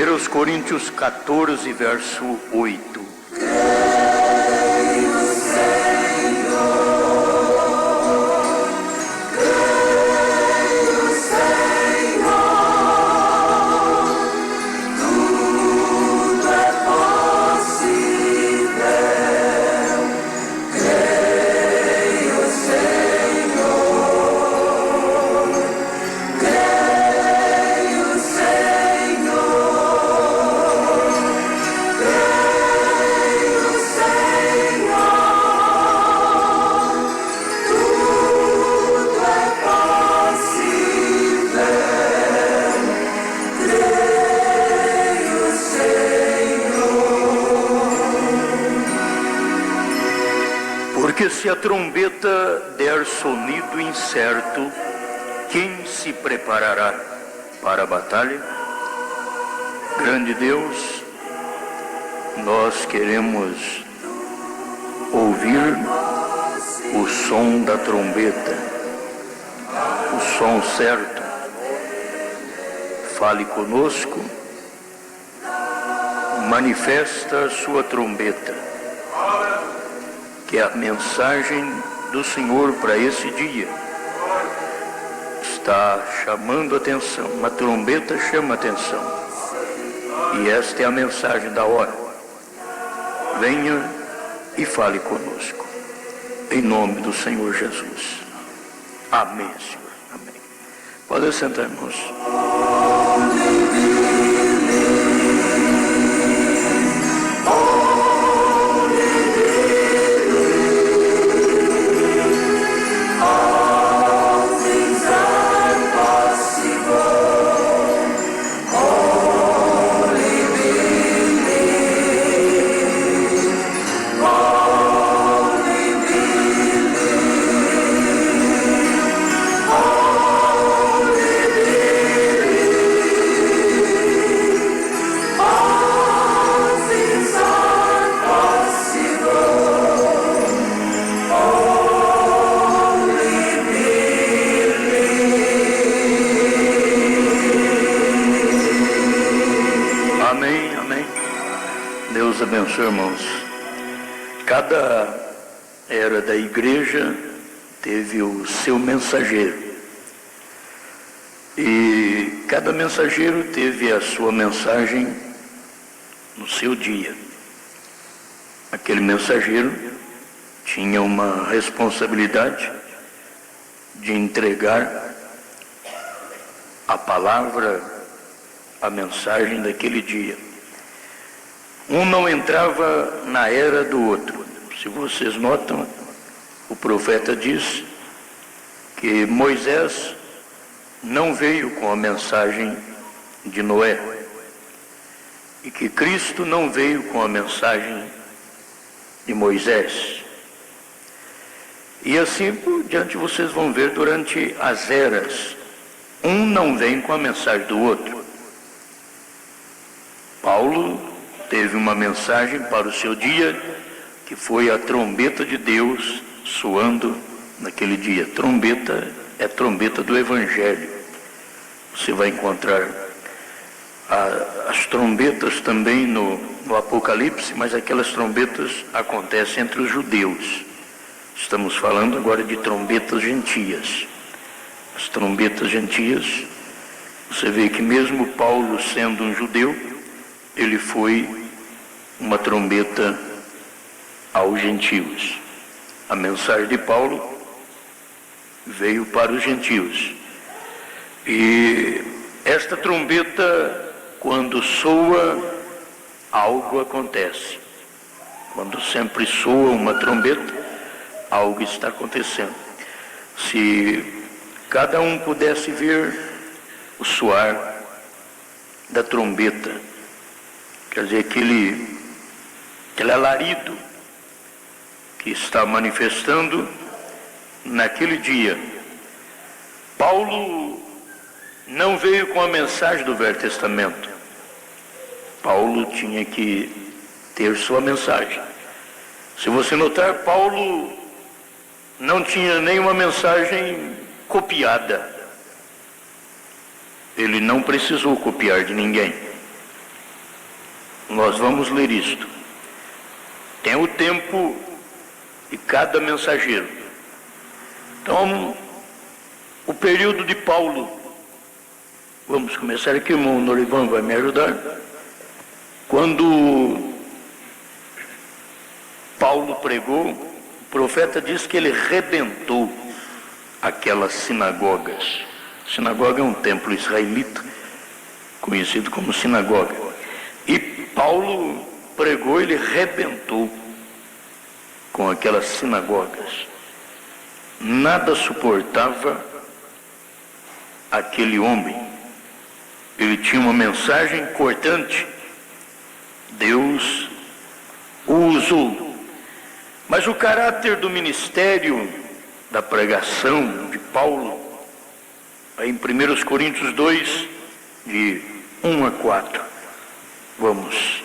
1 Coríntios 14, verso 8. Porque se a trombeta der sonido incerto, quem se preparará para a batalha? Grande Deus, nós queremos ouvir o som da trombeta, o som certo. Fale conosco, manifesta a sua trombeta, que é a mensagem do Senhor para esse dia. Está chamando atenção, uma trombeta chama atenção. E esta é a mensagem da hora. Venha e fale conosco. Em nome do Senhor Jesus. Amém, Senhor. Amém. Pode sentar, irmãos. Deus abençoe, irmãos. Cada era da igreja teve o seu mensageiro. E cada mensageiro teve a sua mensagem no seu dia. Aquele mensageiro tinha uma responsabilidade de entregar a palavra, a mensagem daquele dia. Um não entrava na era do outro. Se vocês notam, o profeta diz que Moisés não veio com a mensagem de Noé e que Cristo não veio com a mensagem de Moisés. E assim por diante vocês vão ver durante as eras. Um não vem com a mensagem do outro. Paulo teve uma mensagem para o seu dia, que foi a trombeta de Deus soando naquele dia. Trombeta é trombeta do Evangelho. Você vai encontrar as trombetas também no Apocalipse, mas aquelas trombetas acontecem entre os judeus. Estamos falando agora de trombetas gentias. As trombetas gentias, você vê que mesmo Paulo sendo um judeu, ele foi uma trombeta aos gentios. A mensagem de Paulo veio para os gentios. E esta trombeta, quando soa, algo acontece. Quando sempre soa uma trombeta, algo está acontecendo. Se cada um pudesse ver o soar da trombeta, quer dizer, aquele alarido que está manifestando naquele dia. Paulo não veio com a mensagem do Velho Testamento. Paulo tinha que ter sua mensagem. Se você notar, Paulo não tinha nenhuma mensagem copiada. Ele não precisou copiar de ninguém. nós vamos ler isto. Tem o tempo de cada mensageiro. Então, o período de Paulo, vamos começar aqui, o irmão Norivan vai me ajudar. Quando Paulo pregou, o profeta diz que ele rebentou aquelas sinagogas. Sinagoga é um templo israelita, conhecido como sinagoga. E Paulo pregou, ele rebentou com aquelas sinagogas. Nada suportava aquele homem. Ele tinha uma mensagem cortante. Deus o usou. Mas o caráter do ministério da pregação de Paulo, aí em 1 Coríntios 2, de 1 a 4. Vamos.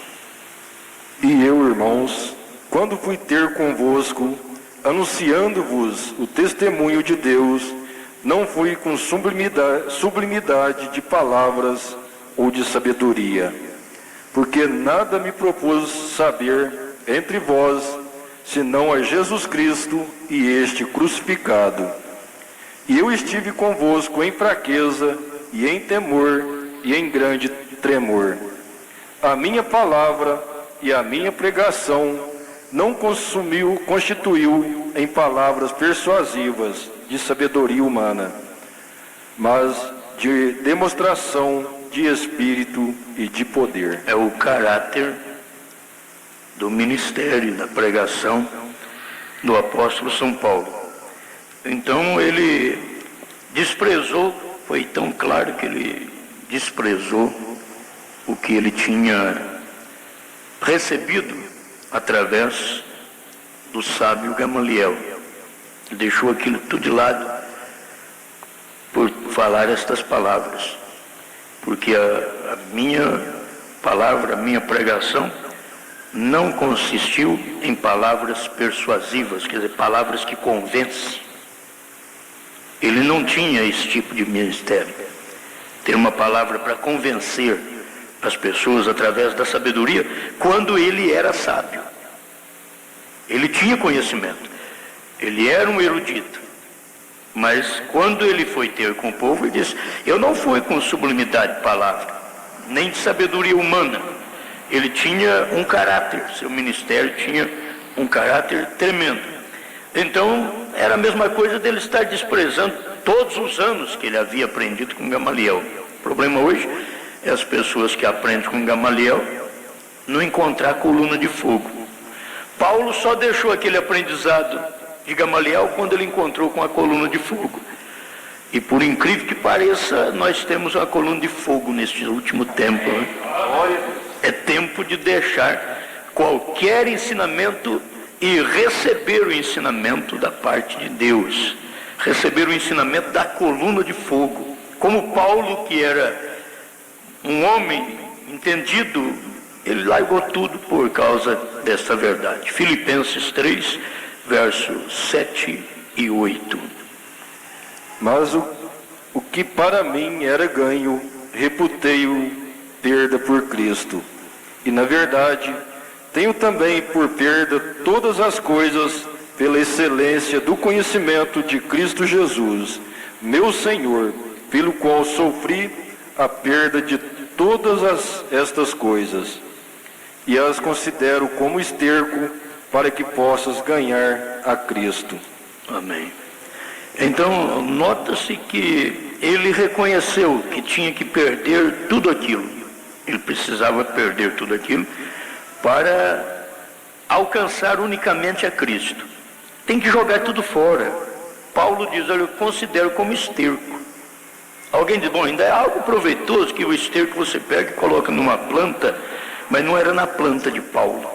E eu, irmãos, quando fui ter convosco, anunciando-vos o testemunho de Deus, não fui com sublimidade de palavras ou de sabedoria, porque nada me propus saber entre vós, senão a Jesus Cristo e este crucificado. E eu estive convosco em fraqueza, e em temor, e em grande tremor. A minha palavra e a minha pregação não constituiu em palavras persuasivas de sabedoria humana, mas de demonstração de espírito e de poder. É o caráter do ministério, da pregação do apóstolo São Paulo. Então ele desprezou, foi tão claro que ele desprezou o que ele tinha recebido através do sábio Gamaliel. Deixou aquilo tudo de lado por falar estas palavras, porque a minha palavra, a minha pregação não consistiu em palavras persuasivas, quer dizer, palavras que convencem. Ele não tinha esse tipo de ministério, ter uma palavra para convencer as pessoas através da sabedoria, quando ele era sábio. Ele tinha conhecimento, ele era um erudito, mas quando ele foi ter com o povo, ele disse: eu não fui com sublimidade de palavra, nem de sabedoria humana. Ele tinha um caráter, seu ministério tinha um caráter tremendo. Então, era a mesma coisa dele estar desprezando todos os anos que ele havia aprendido com Gamaliel. O problema hoje é as pessoas que aprendem com Gamaliel não encontrar coluna de fogo. Paulo só deixou aquele aprendizado de Gamaliel quando ele encontrou com a coluna de fogo. E por incrível que pareça, nós temos uma coluna de fogo neste último tempo, né? É tempo de deixar qualquer ensinamento e receber o ensinamento da parte de Deus, receber o ensinamento da coluna de fogo, como Paulo, que era um homem entendido, ele largou tudo por causa dessa verdade. Filipenses 3, versos 7 e 8. Mas o que para mim era ganho, reputei-o perda por Cristo. E na verdade, tenho também por perda todas as coisas pela excelência do conhecimento de Cristo Jesus, meu Senhor, pelo qual sofri a perda de todas estas coisas, e as considero como esterco para que possas ganhar a Cristo. Amém. Então, nota-se que ele reconheceu que tinha que perder tudo aquilo. Ele precisava perder tudo aquilo para alcançar unicamente a Cristo. Tem que jogar tudo fora. Paulo diz: olha, eu considero como esterco. Alguém diz: bom, ainda é algo proveitoso que o esterco você pega e coloca numa planta, mas não era na planta de Paulo.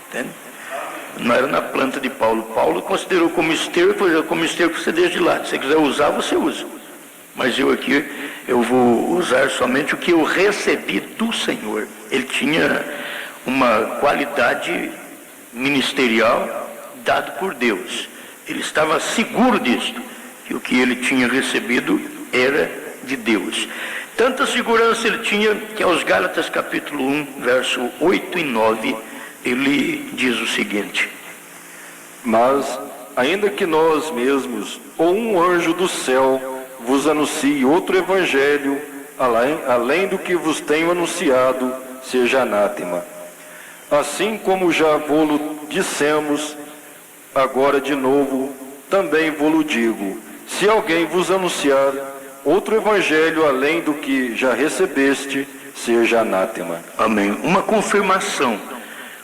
Entende? Não era na planta de Paulo. Paulo considerou como esterco você deixa de lado. Se você quiser usar, você usa. Mas eu aqui, eu vou usar somente o que eu recebi do Senhor. Ele tinha uma qualidade ministerial dada por Deus. Ele estava seguro disto, que o que ele tinha recebido era de Deus. Tanta segurança ele tinha que aos Gálatas capítulo 1, verso 8 e 9, ele diz o seguinte: Mas, ainda que nós mesmos, ou um anjo do céu, vos anuncie outro evangelho, além do que vos tenho anunciado, seja anátema. Assim como já vô-lo dissemos, agora de novo, também vô-lo digo: se alguém vos anunciar outro evangelho além do que já recebeste, seja anátema. Amém. Uma confirmação.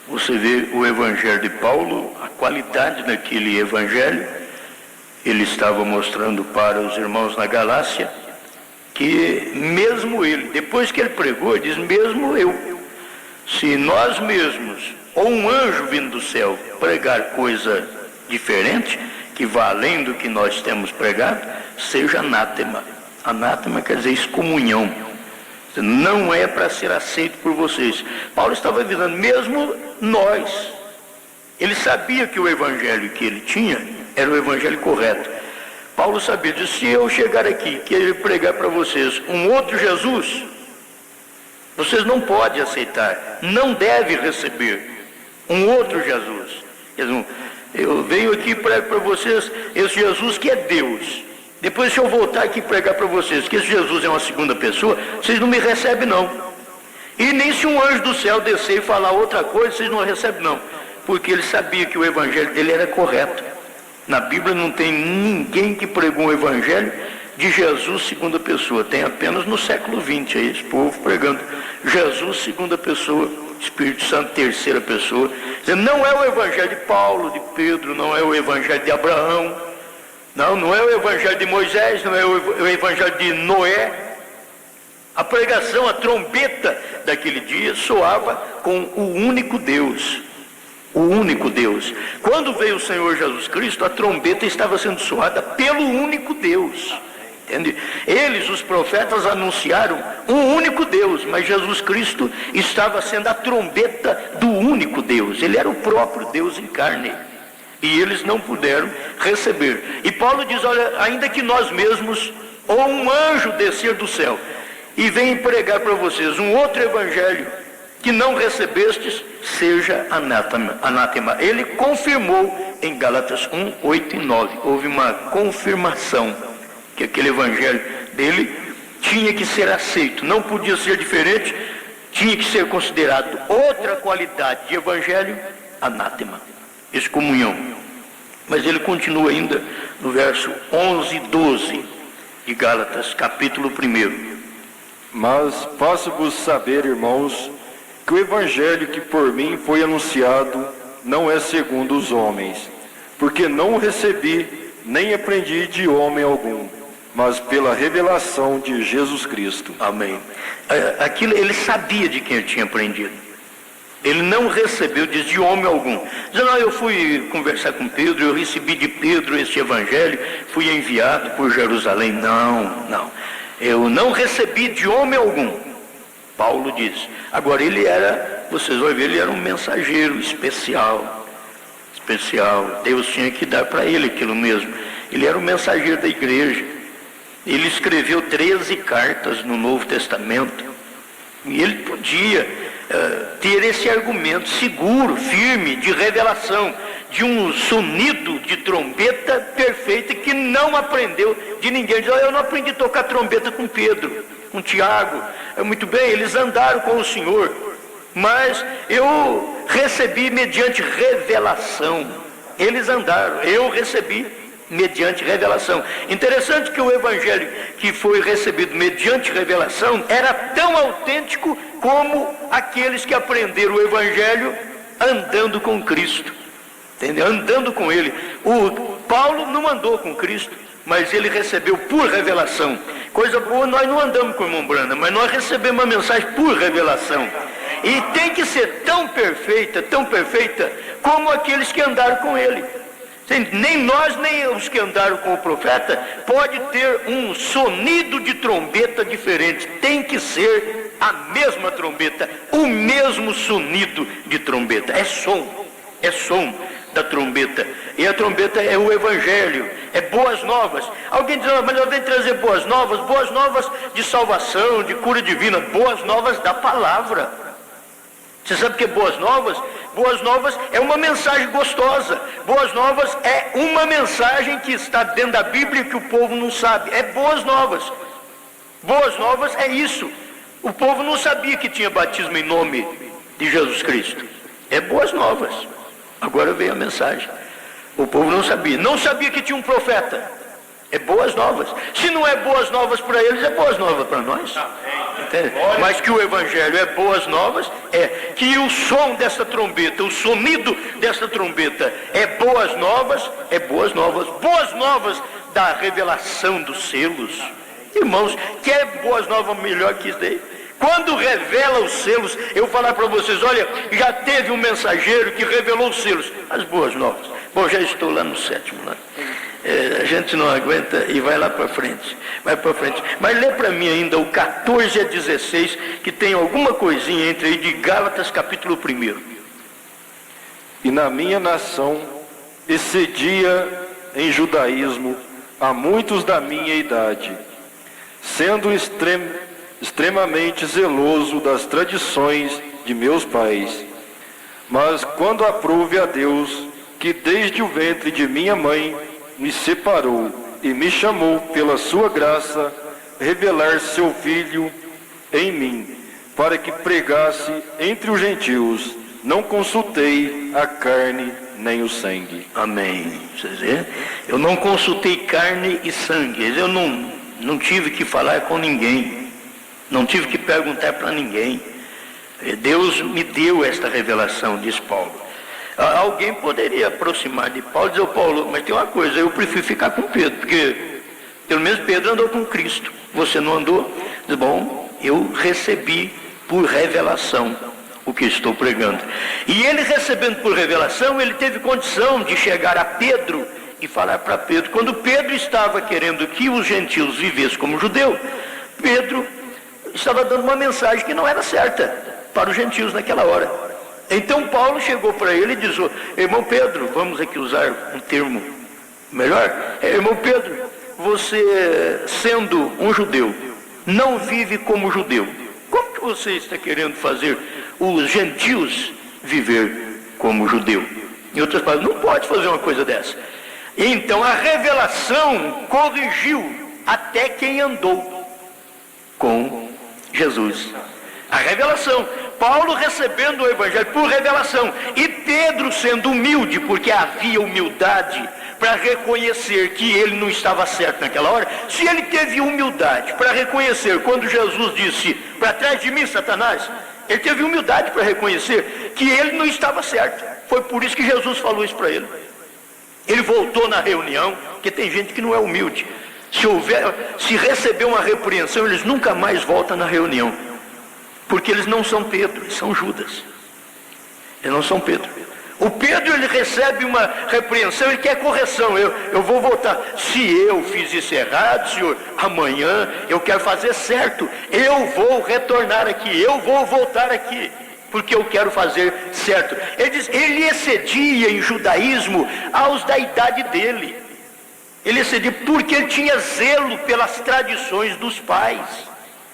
Você vê o evangelho de Paulo, a qualidade daquele evangelho. Ele estava mostrando para os irmãos na Galácia que mesmo ele, depois que ele pregou, ele diz: mesmo eu, se nós mesmos, ou um anjo vindo do céu, pregar coisa diferente, que vá além do que nós temos pregado, seja anátema. Anátema quer dizer excomunhão. Não é para ser aceito por vocês. Paulo estava avisando, mesmo nós. Ele sabia que o evangelho que ele tinha era o evangelho correto. Paulo sabia disso. Se eu chegar aqui e querer pregar para vocês um outro Jesus, vocês não podem aceitar, não devem receber um outro Jesus. Eu venho aqui e prego para vocês esse Jesus que é Deus. Depois, se eu voltar aqui e pregar para vocês que esse Jesus é uma segunda pessoa, vocês não me recebem não. E nem se um anjo do céu descer e falar outra coisa, vocês não recebem não. Porque ele sabia que o evangelho dele era correto. Na Bíblia não tem ninguém que pregou um evangelho de Jesus segunda pessoa. Tem apenas no século XX aí, esse povo pregando Jesus segunda pessoa, Espírito Santo terceira pessoa. Não é o evangelho de Paulo, de Pedro, não é o evangelho de Abraão, não é o evangelho de Moisés, não é o evangelho de Noé. A pregação, a trombeta daquele dia soava com o único Deus. O único Deus. Quando veio o Senhor Jesus Cristo, a trombeta estava sendo soada pelo único Deus. Entende? Eles, os profetas, anunciaram um único Deus, mas Jesus Cristo estava sendo a trombeta do único Deus. Ele era o próprio Deus em carne. E eles não puderam receber. E Paulo diz, olha, ainda que nós mesmos, ou um anjo descer do céu, e venha pregar para vocês um outro evangelho que não recebestes, seja anátema. Ele confirmou em Gálatas 1, 8 e 9. Houve uma confirmação que aquele evangelho dele tinha que ser aceito, não podia ser diferente, tinha que ser considerado outra qualidade de evangelho, anátema, excomunhão. Mas ele continua ainda no verso 11 e 12 de Gálatas, capítulo 1. Mas faço-vos saber, irmãos, que o evangelho que por mim foi anunciado não é segundo os homens, porque não o recebi, nem aprendi de homem algum, mas pela revelação de Jesus Cristo. Amém. Aquilo ele sabia de quem ele tinha aprendido. Ele não recebeu, diz, de homem algum. Diz, não, eu fui conversar com Pedro, eu recebi de Pedro este evangelho, fui enviado por Jerusalém. Não. Eu não recebi de homem algum. Paulo diz. Agora ele era, vocês vão ver, ele era um mensageiro especial. Deus tinha que dar para ele aquilo mesmo. Ele era o mensageiro da igreja. Ele escreveu 13 cartas no Novo Testamento. E ele podia ter esse argumento seguro, firme, de revelação, de um sonido de trombeta perfeita que não aprendeu de ninguém. Ele diz, eu não aprendi a tocar trombeta com Pedro, com Tiago. Muito bem, eles andaram com o Senhor, mas eu recebi mediante revelação. Eles andaram, eu recebi mediante revelação. Interessante que o evangelho que foi recebido mediante revelação era tão autêntico como aqueles que aprenderam o evangelho andando com Cristo, entendeu? Andando com ele. O Paulo não andou com Cristo, mas ele recebeu por revelação. Coisa boa, nós não andamos com o irmão Branda, mas nós recebemos uma mensagem por revelação. E tem que ser tão perfeita como aqueles que andaram com ele. Nem nós, nem os que andaram com o profeta, pode ter um sonido de trombeta diferente. Tem que ser a mesma trombeta, o mesmo sonido de trombeta. É som. da trombeta. E a trombeta é o Evangelho, é boas novas. Alguém diz, mas eu venho trazer boas novas de salvação, de cura divina, boas novas da palavra. Você sabe o que é boas novas? Boas novas é uma mensagem gostosa. Boas novas é uma mensagem que está dentro da Bíblia que o povo não sabe. É boas novas. Boas novas é isso. O povo não sabia que tinha batismo em nome de Jesus Cristo. É boas novas. Agora veio a mensagem. O povo não sabia que tinha um profeta. É boas novas. Se não é boas novas para eles, é boas novas para nós. Entende? Mas que o Evangelho é boas novas, é que o som dessa trombeta, o sonido dessa trombeta é boas novas, boas novas da revelação dos selos. Irmãos, quer boas novas melhor que isso daí? Quando revela os selos, eu vou falar para vocês, olha, já teve um mensageiro que revelou os selos, as boas novas. Bom, já estou lá no 7º, né? A gente não aguenta e vai lá para frente. Mas lê para mim ainda o 14 a 16, que tem alguma coisinha entre aí de Gálatas capítulo 1. E na minha nação excedia em judaísmo a muitos da minha idade, sendo extremamente zeloso das tradições de meus pais. Mas quando aprouve a Deus, que desde o ventre de minha mãe me separou e me chamou pela sua graça, revelar seu Filho em mim, para que pregasse entre os gentios, não consultei a carne nem o sangue. Amém. Vocês veem? Eu não consultei carne e sangue. Eu não tive que falar com ninguém. Não tive que perguntar para ninguém. Deus me deu esta revelação, diz Paulo. Alguém poderia aproximar de Paulo e dizer, Paulo, mas tem uma coisa, eu prefiro ficar com Pedro, porque pelo menos Pedro andou com Cristo. Você não andou? Diz, bom, eu recebi por revelação o que estou pregando. E ele recebendo por revelação, ele teve condição de chegar a Pedro e falar para Pedro. Quando Pedro estava querendo que os gentios vivessem como judeu, Pedro estava dando uma mensagem que não era certa para os gentios naquela hora. Então Paulo chegou para ele e disse, irmão Pedro, vamos aqui usar um termo melhor, irmão Pedro, você sendo um judeu, não vive como judeu. Como que você está querendo fazer os gentios viver como judeu? Em outras palavras, não pode fazer uma coisa dessa. Então a revelação corrigiu até quem andou com Jesus. A revelação, Paulo recebendo o Evangelho por revelação, e Pedro sendo humilde, porque havia humildade para reconhecer que ele não estava certo naquela hora. Se ele teve humildade para reconhecer quando Jesus disse, para trás de mim, Satanás, ele teve humildade para reconhecer que ele não estava certo. Foi por isso que Jesus falou isso para ele. Ele voltou na reunião, porque tem gente que não é humilde. Se receber uma repreensão, eles nunca mais voltam na reunião. Porque eles não são Pedro, eles são Judas. Eles não são Pedro. O Pedro, ele recebe uma repreensão, ele quer correção. Eu vou voltar. Se eu fiz isso errado, Senhor, amanhã eu quero fazer certo. Eu vou retornar aqui, eu vou voltar aqui, porque eu quero fazer certo. Ele diz, ele excedia em judaísmo aos da idade dele. Ele excedia porque ele tinha zelo pelas tradições dos pais.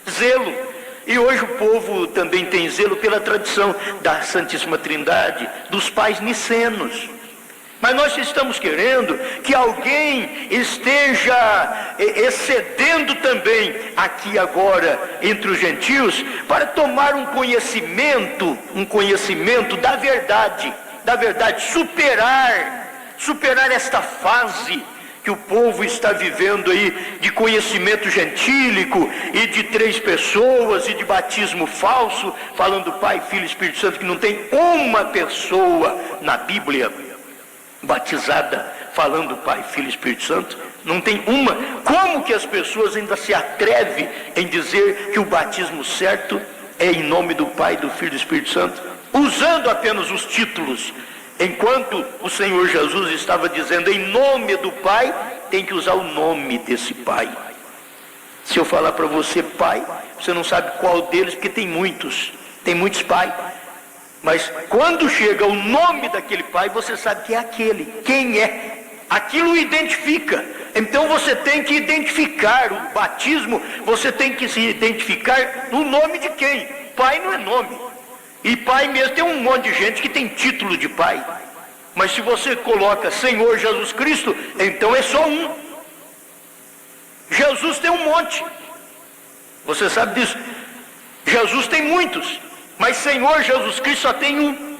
Zelo. E hoje o povo também tem zelo pela tradição da Santíssima Trindade, dos pais nicenos. Mas nós estamos querendo que alguém esteja excedendo também aqui agora entre os gentios para tomar um conhecimento da verdade, superar esta fase que o povo está vivendo aí de conhecimento gentílico e de 3 pessoas e de batismo falso, falando Pai, Filho e Espírito Santo, que não tem uma pessoa na Bíblia batizada falando Pai, Filho e Espírito Santo, não tem uma. Como que as pessoas ainda se atrevem em dizer que o batismo certo é em nome do Pai, do Filho e do Espírito Santo, usando apenas os títulos? Enquanto o Senhor Jesus estava dizendo em nome do Pai, tem que usar o nome desse Pai. Se eu falar para você Pai, você não sabe qual deles, porque tem muitos Pai. Mas quando chega o nome daquele pai, você sabe que é aquele. Quem é? Aquilo o identifica. Então você tem que identificar o batismo, você tem que se identificar no nome de quem? Pai não é nome. E pai mesmo, tem um monte de gente que tem título de pai. Mas se você coloca Senhor Jesus Cristo, então é só um. Jesus tem um monte. Você sabe disso. Jesus tem muitos, mas Senhor Jesus Cristo só tem um.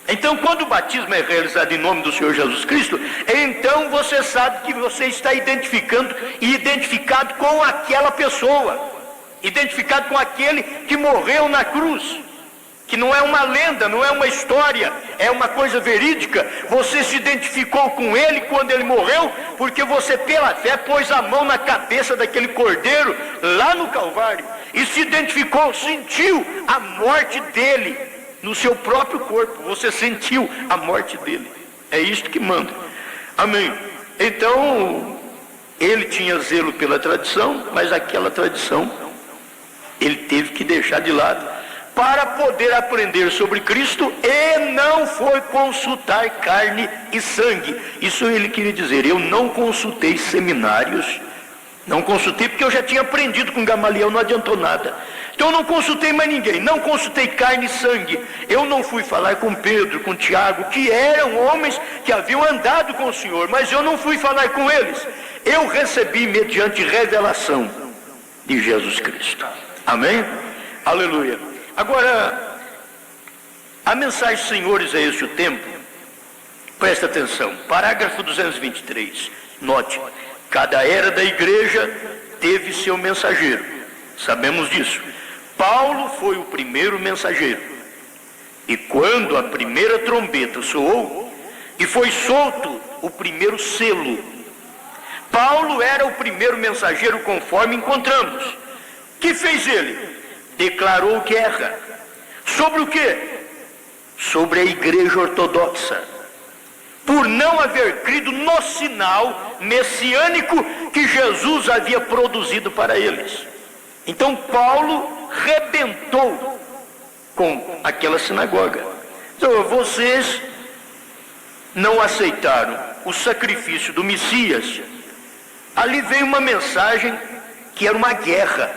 Então, quando o batismo é realizado em nome do Senhor Jesus Cristo, então você sabe que você está identificando e identificado com aquela pessoa, identificado com aquele que morreu na cruz, que não é uma lenda, não é uma história, é uma coisa verídica. Você se identificou com ele quando ele morreu, porque você pela fé pôs a mão na cabeça daquele cordeiro lá no Calvário, e se identificou, sentiu a morte dele no seu próprio corpo. Você sentiu a morte dele. É isto que manda. Amém. Então, ele tinha zelo pela tradição, mas aquela tradição ele teve que deixar de lado para poder aprender sobre Cristo, e não foi consultar carne e sangue. Isso ele queria dizer. Eu não consultei seminários, não consultei porque eu já tinha aprendido com Gamaliel, não adiantou nada. Então eu não consultei mais ninguém, não consultei carne e sangue. Eu não fui falar com Pedro, com Tiago, que eram homens que haviam andado com o Senhor, mas eu não fui falar com eles. Eu recebi mediante revelação de Jesus Cristo. Amém? Aleluia. Agora, a mensagem, senhores, é este o tempo. Presta atenção, parágrafo 223. Note, cada era da igreja teve seu mensageiro. Sabemos disso. Paulo foi o primeiro mensageiro. E quando a primeira trombeta soou, e foi solto o primeiro selo, Paulo era o primeiro mensageiro, conforme encontramos. Que fez ele? Declarou guerra. Sobre o quê? Sobre a igreja ortodoxa, por não haver crido no sinal messiânico que Jesus havia produzido para eles. Então Paulo rebentou com aquela sinagoga. Então, vocês não aceitaram o sacrifício do Messias. Ali veio uma mensagem que era uma guerra.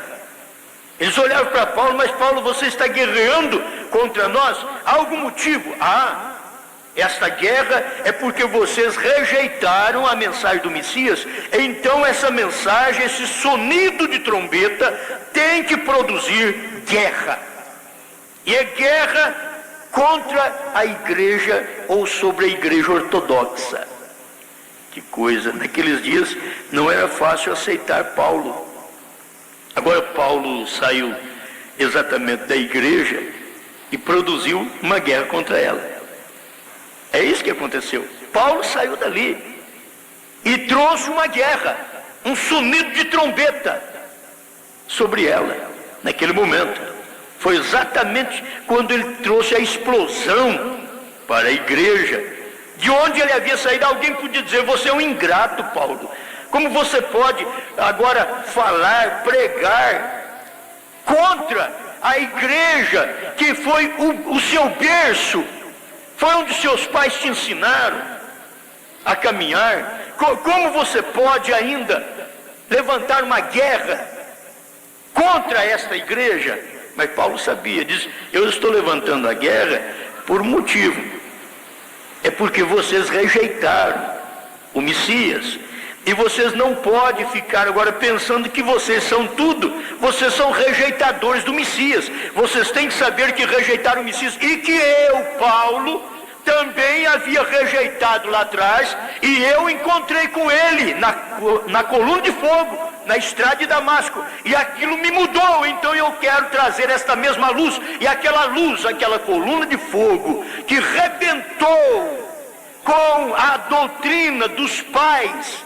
Eles olharam para Paulo: mas Paulo, você está guerreando contra nós? Há algum motivo? Esta guerra é porque vocês rejeitaram a mensagem do Messias. Então essa mensagem, esse sonido de trombeta, tem que produzir guerra. E é guerra contra a igreja, ou sobre a igreja ortodoxa. Que coisa, naqueles dias não era fácil aceitar Paulo. Agora Paulo saiu exatamente da igreja e produziu uma guerra contra ela. É isso que aconteceu. Paulo saiu dali e trouxe uma guerra, um sonido de trombeta sobre ela, naquele momento. Foi exatamente quando ele trouxe a explosão para a igreja, de onde ele havia saído. Alguém podia dizer: você é um ingrato, Paulo. Como você pode agora falar, pregar contra a igreja que foi o seu berço, foi onde seus pais te ensinaram a caminhar? Como você pode ainda levantar uma guerra contra esta igreja? Mas Paulo sabia, diz: eu estou levantando a guerra por um motivo. É porque vocês rejeitaram o Messias. E vocês não podem ficar agora pensando que vocês são tudo. Vocês são rejeitadores do Messias. Vocês têm que saber que rejeitaram o Messias. E que eu, Paulo, também havia rejeitado lá atrás. E eu encontrei com ele na coluna de fogo, na estrada de Damasco. E aquilo me mudou. Então eu quero trazer esta mesma luz. E aquela luz, aquela coluna de fogo que rebentou com a doutrina dos pais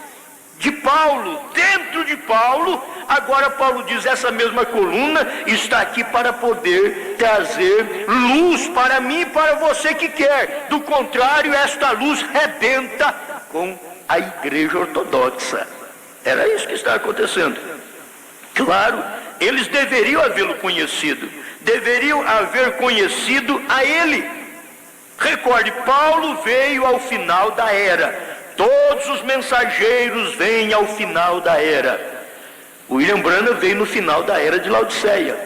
de Paulo, dentro de Paulo, agora Paulo diz: essa mesma coluna está aqui para poder trazer luz para mim e para você que quer. Do contrário, esta luz rebenta com a igreja ortodoxa. Era isso que está acontecendo. Claro, eles deveriam havê-lo conhecido, deveriam haver conhecido a ele. Recorde, Paulo veio ao final da era. Todos os mensageiros vêm ao final da era. William Branham veio no final da era de Laodiceia.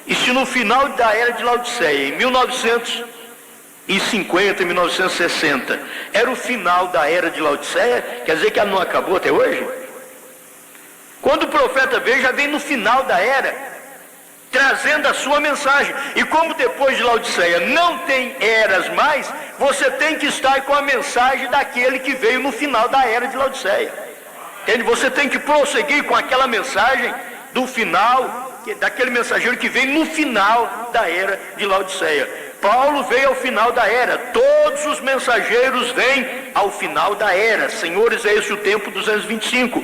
E se no final da era de Laodiceia, em 1950, 1960, era o final da era de Laodiceia, quer dizer que ela não acabou até hoje? Quando o profeta veio, já vem no final da era, trazendo a sua mensagem. E como depois de Laodiceia não tem eras mais, você tem que estar com a mensagem daquele que veio no final da era de Laodiceia. Entende? Você tem que prosseguir com aquela mensagem do final, daquele mensageiro que veio no final da era de Laodiceia. Paulo veio ao final da era. Todos os mensageiros vêm ao final da era. Senhores, é esse o tempo 225.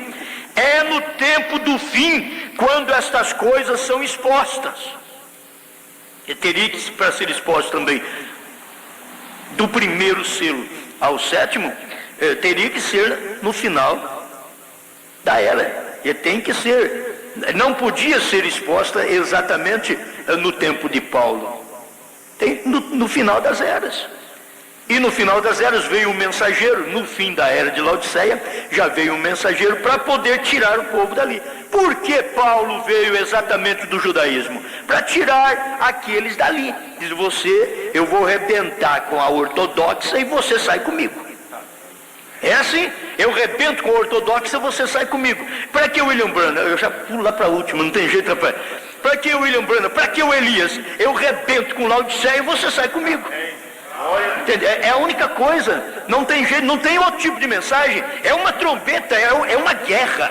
É no tempo do fim, quando estas coisas são expostas. E teria que, para ser exposto também, do primeiro selo ao sétimo, teria que ser no final da era. E tem que ser, não podia ser exposta exatamente no tempo de Paulo. Tem no final das eras. E no final das eras veio um mensageiro. No fim da era de Laodiceia já veio um mensageiro para poder tirar o povo dali. Por que Paulo veio exatamente do judaísmo? Para tirar aqueles dali. Diz você, eu vou arrebentar com a ortodoxa e você sai comigo. É assim, eu arrebento com a ortodoxa e você sai comigo. Para que William Branham? Eu já pulo lá para a última, não tem jeito, rapaz. Para que William Branham? Para que o Elias? Eu arrebento com Laodiceia e você sai comigo. Entende? É a única coisa, não tem jeito, não tem outro tipo de mensagem. É uma trombeta, é uma guerra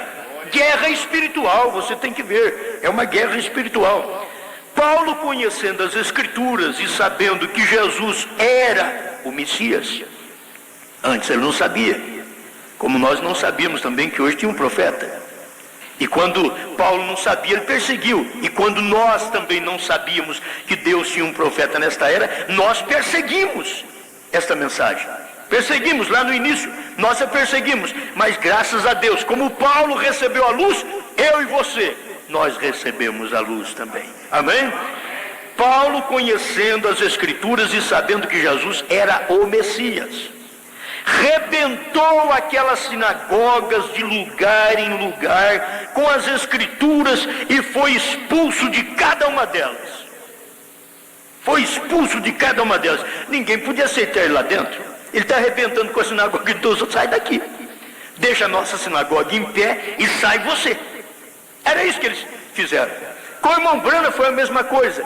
espiritual, você tem que ver, é uma guerra espiritual. Paulo, conhecendo as Escrituras e sabendo que Jesus era o Messias, antes ele não sabia, como nós não sabíamos também que hoje tinha um profeta. E quando Paulo não sabia, ele perseguiu. E quando nós também não sabíamos que Deus tinha um profeta nesta era, nós perseguimos esta mensagem. Perseguimos lá no início, nós a perseguimos. Mas graças a Deus, como Paulo recebeu a luz, eu e você, nós recebemos a luz também. Amém? Paulo, conhecendo as Escrituras e sabendo que Jesus era o Messias, rebentou aquelas sinagogas de lugar em lugar com as Escrituras e foi expulso de cada uma delas. Foi expulso de cada uma delas. Ninguém podia aceitar ele lá dentro. Ele está arrebentando com a sinagoga de Deus. Sai daqui, deixa a nossa sinagoga em pé e sai você. Era isso que eles fizeram. Com o irmão Branham foi a mesma coisa.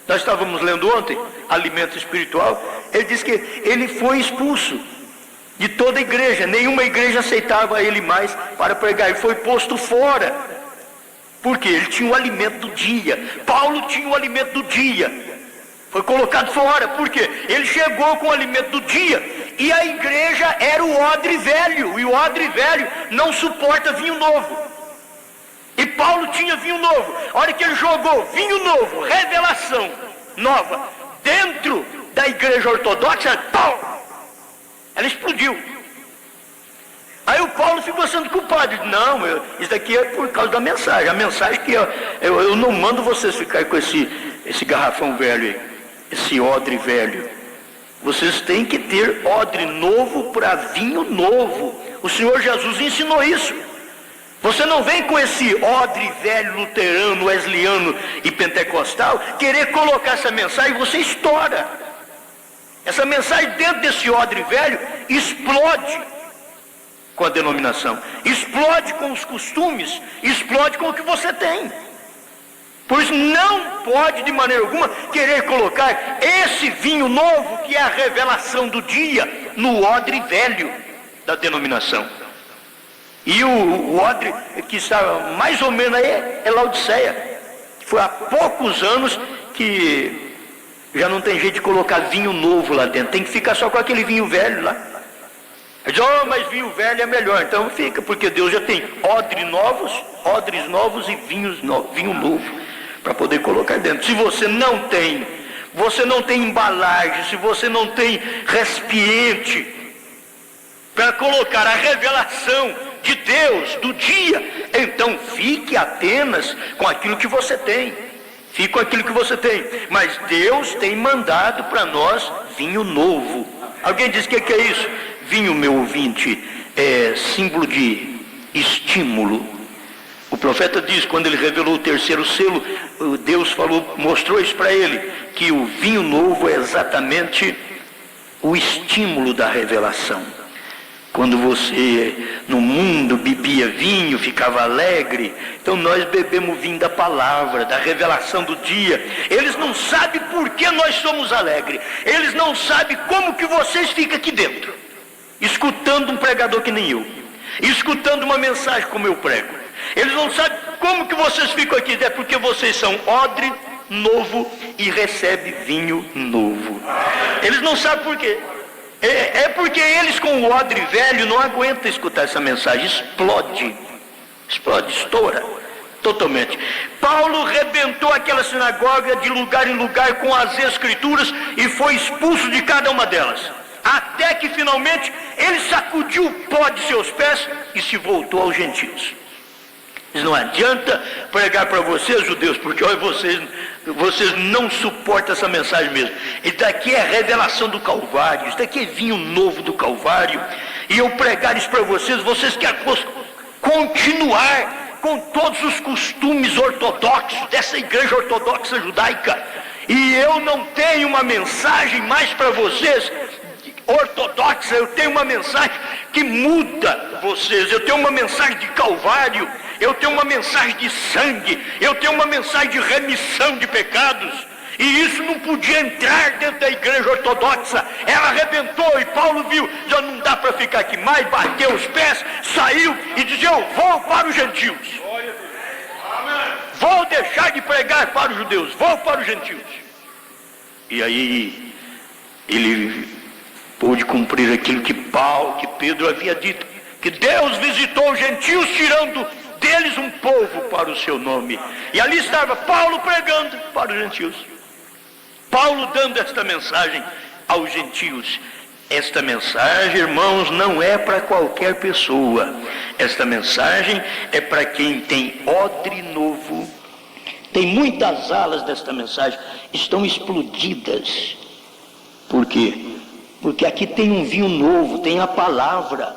Nós estávamos lendo ontem Alimento Espiritual. Ele disse que ele foi expulso de toda a igreja, nenhuma igreja aceitava ele mais para pregar, ele foi posto fora, porque ele tinha o alimento do dia. Paulo tinha o alimento do dia, foi colocado fora, porque ele chegou com o alimento do dia, e a igreja era o odre velho, e o odre velho não suporta vinho novo, e Paulo tinha vinho novo. A hora que ele jogou vinho novo, revelação nova, dentro da igreja ortodoxa, pau! Ela explodiu. Aí o Paulo ficou sendo culpado. Não, isso daqui é por causa da mensagem. A mensagem que eu não mando vocês ficar com esse garrafão velho aí, esse odre velho. Vocês têm que ter odre novo para vinho novo. O Senhor Jesus ensinou isso. Você não vem com esse odre velho, luterano, wesleyano e pentecostal querer colocar essa mensagem, você estoura. Essa mensagem dentro desse odre velho explode com a denominação, explode com os costumes, explode com o que você tem. Por isso não pode de maneira alguma querer colocar esse vinho novo, que é a revelação do dia, no odre velho da denominação. E o odre que está mais ou menos aí é Laodiceia. Foi há poucos anos que já não tem jeito de colocar vinho novo lá dentro, tem que ficar só com aquele vinho velho lá. Diz, mas vinho velho é melhor. Então fica, porque Deus já tem odres novos e vinho novo para poder colocar dentro. Se você não tem embalagem, se você não tem recipiente para colocar a revelação de Deus do dia, então fique apenas com aquilo que você tem. fique com aquilo que você tem. Mas Deus tem mandado para nós vinho novo. Alguém diz: o que é isso? Vinho, meu ouvinte, é símbolo de estímulo. O profeta diz, quando ele revelou o terceiro selo, Deus mostrou isso para ele, que o vinho novo é exatamente o estímulo da revelação. Quando você no mundo bebia vinho, ficava alegre, então nós bebemos vinho da palavra, da revelação do dia. Eles não sabem por que nós somos alegres, eles não sabem como que vocês ficam aqui dentro, escutando um pregador que nem eu, escutando uma mensagem como eu prego. Eles não sabem como que vocês ficam aqui, é porque vocês são odre novo e recebem vinho novo. Eles não sabem por quê. É porque eles com o odre velho não aguentam escutar essa mensagem, explode, estoura totalmente. Paulo rebentou aquela sinagoga de lugar em lugar com as escrituras e foi expulso de cada uma delas, até que finalmente ele sacudiu o pó de seus pés e se voltou aos gentios. Não adianta pregar para vocês, judeus, porque olha, vocês não suportam essa mensagem mesmo. Isso daqui é a revelação do Calvário, isso daqui é vinho novo do Calvário, e eu pregar isso para vocês querem continuar com todos os costumes ortodoxos dessa igreja ortodoxa judaica, e eu não tenho uma mensagem mais para vocês ortodoxa, eu tenho uma mensagem que muda vocês, eu tenho uma mensagem de Calvário, eu tenho uma mensagem de sangue, eu tenho uma mensagem de remissão de pecados, e isso não podia entrar dentro da igreja ortodoxa. Ela arrebentou, e Paulo viu, já não dá para ficar aqui mais, bateu os pés, saiu e dizia: eu vou para os gentios, vou deixar de pregar para os judeus, vou para os gentios. E aí ele pôde cumprir aquilo que Pedro havia dito, que Deus visitou os gentios, tirando deles um povo para o seu nome. E ali estava Paulo pregando para os gentios, Paulo dando esta mensagem aos gentios. Esta mensagem, irmãos, não é para qualquer pessoa. Esta mensagem é para quem tem odre novo. Tem muitas alas desta mensagem, estão explodidas. Por quê? Porque aqui tem um vinho novo, tem a palavra,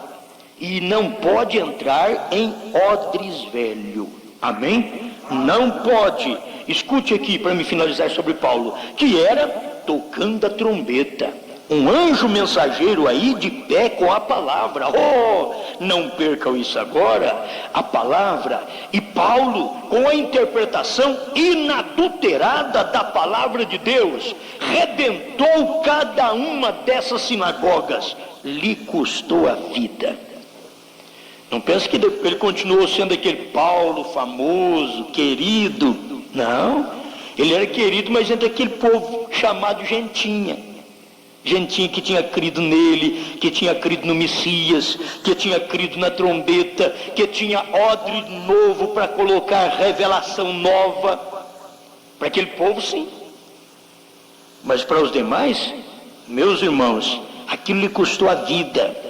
e não pode entrar em odres velho. Amém? Não pode. Escute aqui para me finalizar sobre Paulo, que era tocando a trombeta, um anjo mensageiro aí de pé com a palavra. Oh, não percam isso agora, a palavra. E Paulo, com a interpretação inadulterada da palavra de Deus, rebentou cada uma dessas sinagogas, lhe custou a vida. Não pense que ele continuou sendo aquele Paulo famoso, querido. Não, ele era querido, mas entre aquele povo chamado gentinha que tinha crido nele, que tinha crido no Messias, que tinha crido na trombeta, que tinha odre novo para colocar revelação nova. Para aquele povo, sim, mas para os demais, meus irmãos, aquilo lhe custou a vida.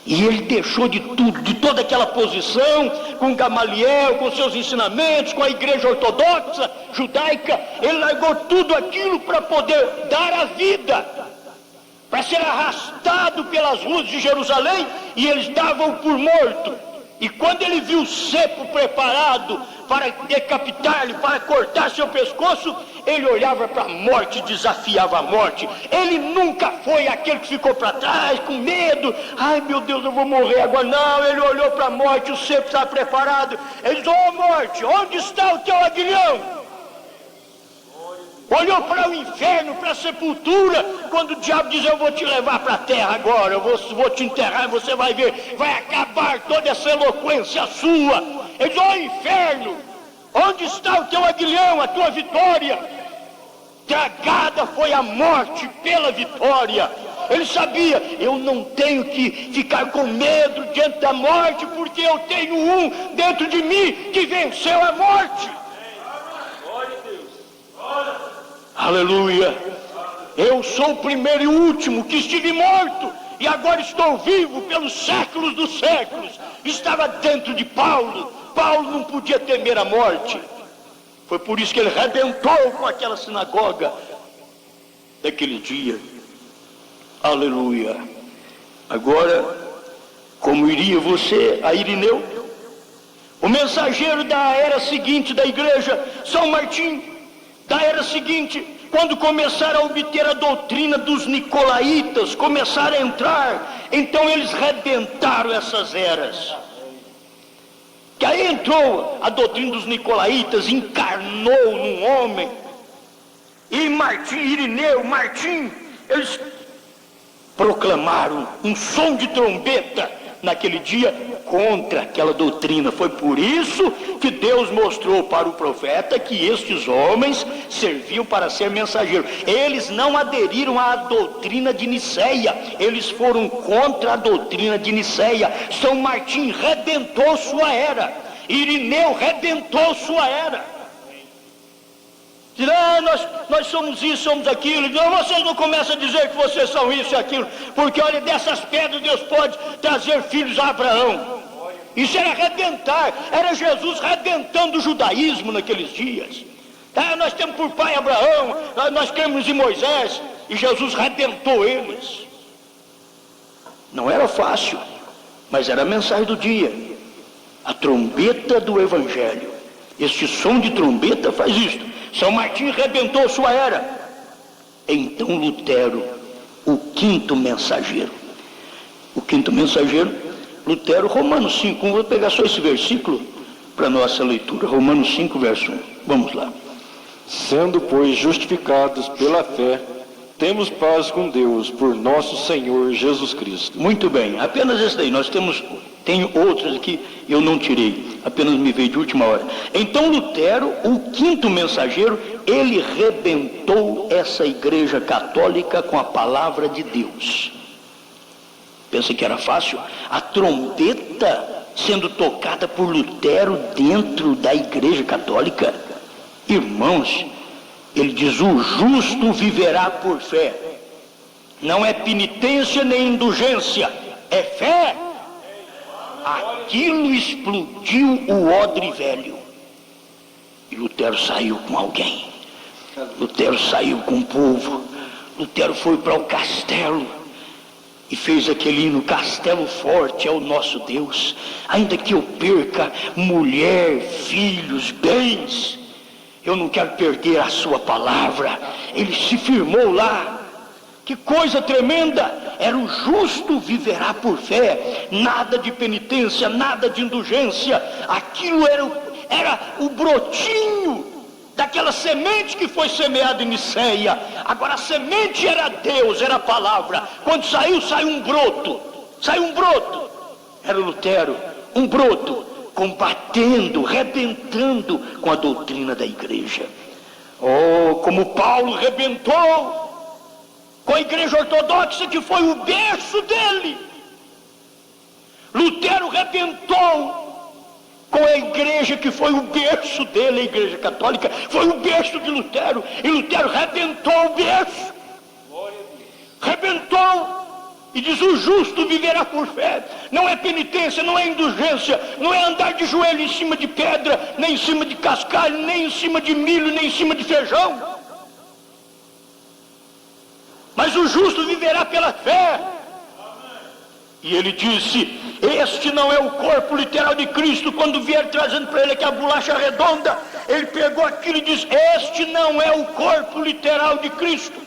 E ele deixou de tudo, de toda aquela posição, com Gamaliel, com seus ensinamentos, com a igreja ortodoxa, judaica. Ele largou tudo aquilo para poder dar a vida, para ser arrastado pelas ruas de Jerusalém, e eles davam por morto. E quando ele viu o cepo preparado para decapitar-lhe, para cortar seu pescoço, ele olhava para a morte e desafiava a morte. Ele nunca foi aquele que ficou para trás, com medo. Ai, meu Deus, eu vou morrer agora. Não, ele olhou para a morte, o cepo estava preparado. Ele disse: ô morte, onde está o teu aguilhão? Olhou para o inferno, para a sepultura, quando o diabo diz: eu vou te levar para a terra agora, eu vou te enterrar, você vai ver, vai acabar toda essa eloquência sua. Ele diz: ó inferno, onde está o teu aguilhão, a tua vitória? Tragada foi a morte pela vitória. Ele sabia: eu não tenho que ficar com medo diante da morte, porque eu tenho um dentro de mim que venceu a morte. Aleluia. Eu sou o primeiro e o último que estive morto, e agora estou vivo pelos séculos dos séculos. Estava dentro de Paulo. Paulo não podia temer a morte. Foi por isso que ele arrebentou com aquela sinagoga daquele dia. Aleluia. Agora, como iria você a Irineu? O mensageiro da era seguinte da igreja, São Martim, da era seguinte, quando começaram a obter a doutrina dos nicolaítas, começaram a entrar, então eles rebentaram essas eras. Que aí entrou a doutrina dos nicolaítas, encarnou num homem, e Martim, Irineu, Martim, eles proclamaram um som de trombeta naquele dia contra aquela doutrina. Foi por isso que Deus mostrou para o profeta que estes homens serviam para ser mensageiros. Eles não aderiram à doutrina de Niceia, eles foram contra a doutrina de Niceia. São Martim redentou sua era, Irineu redentou sua era. Nós somos isso, somos aquilo. Não, vocês não começam a dizer que vocês são isso e aquilo, porque olha, dessas pedras Deus pode trazer filhos a Abraão. Isso era redentar, era Jesus redentando o judaísmo naqueles dias. Nós temos por pai Abraão, nós cremos em Moisés, e Jesus redentou eles. Não era fácil, mas era a mensagem do dia, a trombeta do evangelho. Este som de trombeta faz isto. São Martim rebentou sua era. Então Lutero, o quinto mensageiro. O quinto mensageiro, Lutero, Romanos 5, vou pegar só esse versículo para nossa leitura. Romanos 5, verso 1. Vamos lá. Sendo, pois, justificados pela fé, temos paz com Deus por nosso Senhor Jesus Cristo. Muito bem, apenas esse daí. Tenho outros aqui, eu não tirei, apenas me veio de última hora. Então Lutero, o quinto mensageiro, ele rebentou essa igreja católica com a palavra de Deus. Pensa que era fácil? A trombeta sendo tocada por Lutero dentro da igreja católica. Irmãos, ele diz: o justo viverá por fé. Não é penitência nem indulgência, é fé. Aquilo explodiu o odre velho. E Lutero saiu com alguém. Lutero saiu com o povo. Lutero foi para o castelo e fez aquele hino: castelo forte é o nosso Deus. Ainda que eu perca mulher, filhos, bens, eu não quero perder a sua palavra. Ele se firmou lá. Que coisa tremenda! Era o justo viverá por fé. Nada de penitência, nada de indulgência. Aquilo era o brotinho daquela semente que foi semeada em Niceia. Agora a semente era Deus, era a palavra. Quando saiu um broto. Saiu um broto. Era Lutero, um broto, combatendo, rebentando com a doutrina da igreja. Oh, como Paulo rebentou com a igreja ortodoxa, que foi o berço dele. Lutero rebentou com a igreja que foi o berço dele. A igreja católica foi o berço de Lutero, e Lutero rebentou o berço. Rebentou. E diz: o justo viverá por fé. Não é penitência, não é indulgência, não é andar de joelho em cima de pedra, nem em cima de cascalho, nem em cima de milho, nem em cima de feijão. Mas o justo viverá pela fé. E ele disse: este não é o corpo literal de Cristo. Quando vieram trazendo para ele aqui a bolacha redonda, ele pegou aquilo e disse: este não é o corpo literal de Cristo.